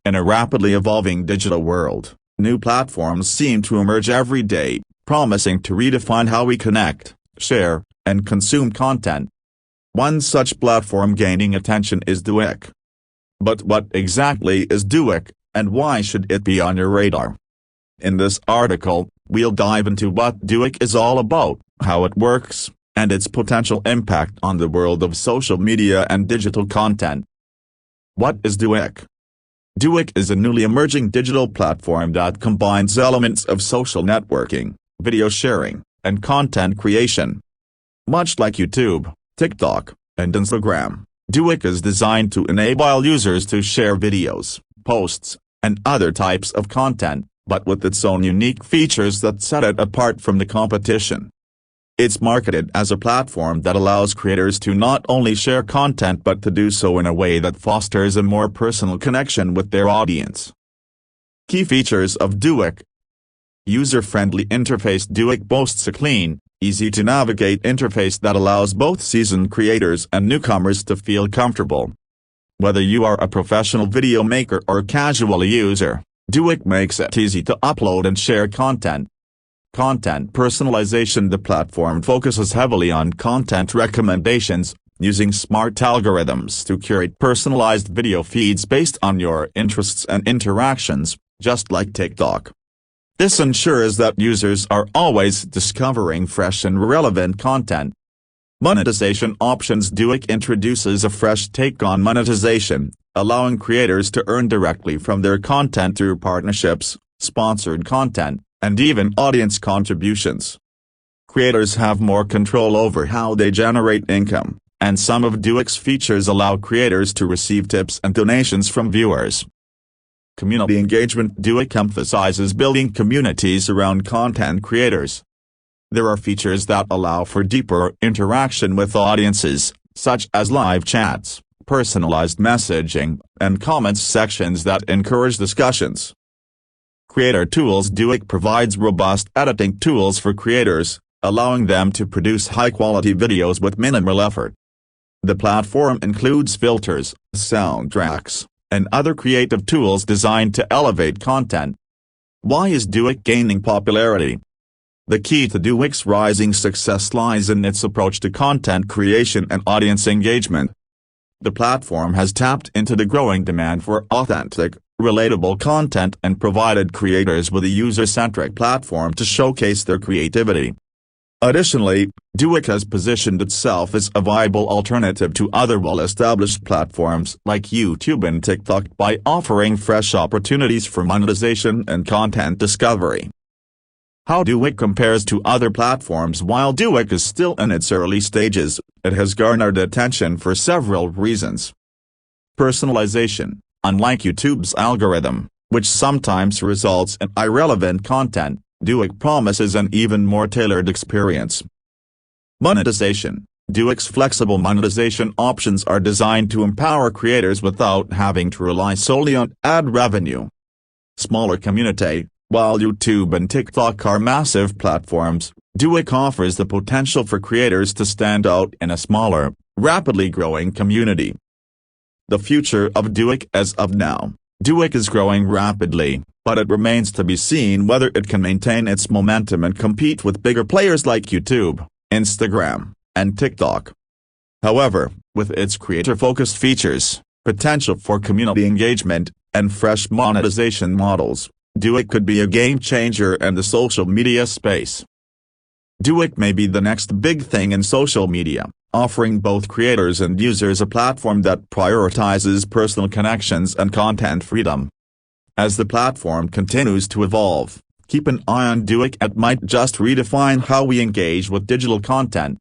In a rapidly evolving digital world, new platforms seem to emerge every day, promising to redefine how we connect, share, and consume content. One such platform gaining attention is Duick. But what exactly is Duick, and why should it be on your radar? In this article, we'll dive into what Duick is all about, how it works, and its potential impact on the world of social media and digital content. What is Duick? Duick is a newly emerging digital platform that combines elements of social networking, video sharing, and content creation. Much like YouTube, TikTok, and Instagram, Duick is designed to enable users to share videos, posts, and other types of content, but with its own unique features that set it apart from the competition. It's marketed as a platform that allows creators to not only share content but to do so in a way that fosters a more personal connection with their audience. Key features of Duick. User-friendly interface. Duick boasts a clean, easy-to-navigate interface that allows both seasoned creators and newcomers to feel comfortable. Whether you are a professional video maker or casual user, Duick makes it easy to upload and share content. Content personalization. The platform focuses heavily on content recommendations, using smart algorithms to curate personalized video feeds based on your interests and interactions, just like TikTok. This ensures that users are always discovering fresh and relevant content. Monetization options. Duick introduces a fresh take on monetization, allowing creators to earn directly from their content through partnerships, sponsored content, and even audience contributions. Creators have more control over how they generate income, and some of Duick's features allow creators to receive tips and donations from viewers. Community engagement. Duick emphasizes building communities around content creators. There are features that allow for deeper interaction with audiences, such as live chats, personalized messaging, and comments sections that encourage discussions. Creator tools. Duick provides robust editing tools for creators, allowing them to produce high-quality videos with minimal effort. The platform includes filters, soundtracks, and other creative tools designed to elevate content. Why is Duick gaining popularity? The key to Duick's rising success lies in its approach to content creation and audience engagement. The platform has tapped into the growing demand for authentic, relatable content and provided creators with a user-centric platform to showcase their creativity. Additionally, Duick has positioned itself as a viable alternative to other well-established platforms like YouTube and TikTok by offering fresh opportunities for monetization and content discovery. How Duick compares to other platforms. While Duick is still in its early stages, it has garnered attention for several reasons. Personalization. Unlike YouTube's algorithm, which sometimes results in irrelevant content, Duick promises an even more tailored experience. Monetization. Duick's flexible monetization options are designed to empower creators without having to rely solely on ad revenue. Smaller community. While YouTube and TikTok are massive platforms, Duick offers the potential for creators to stand out in a smaller, rapidly growing community. The future of Duick. As of now, Duick is growing rapidly, but it remains to be seen whether it can maintain its momentum and compete with bigger players like YouTube, Instagram, and TikTok. However, with its creator-focused features, potential for community engagement, and fresh monetization models, Duick could be a game-changer in the social media space. Duick may be the next big thing in social media, offering both creators and users a platform that prioritizes personal connections and content freedom. As the platform continues to evolve, keep an eye on Duick. It might just redefine how we engage with digital content.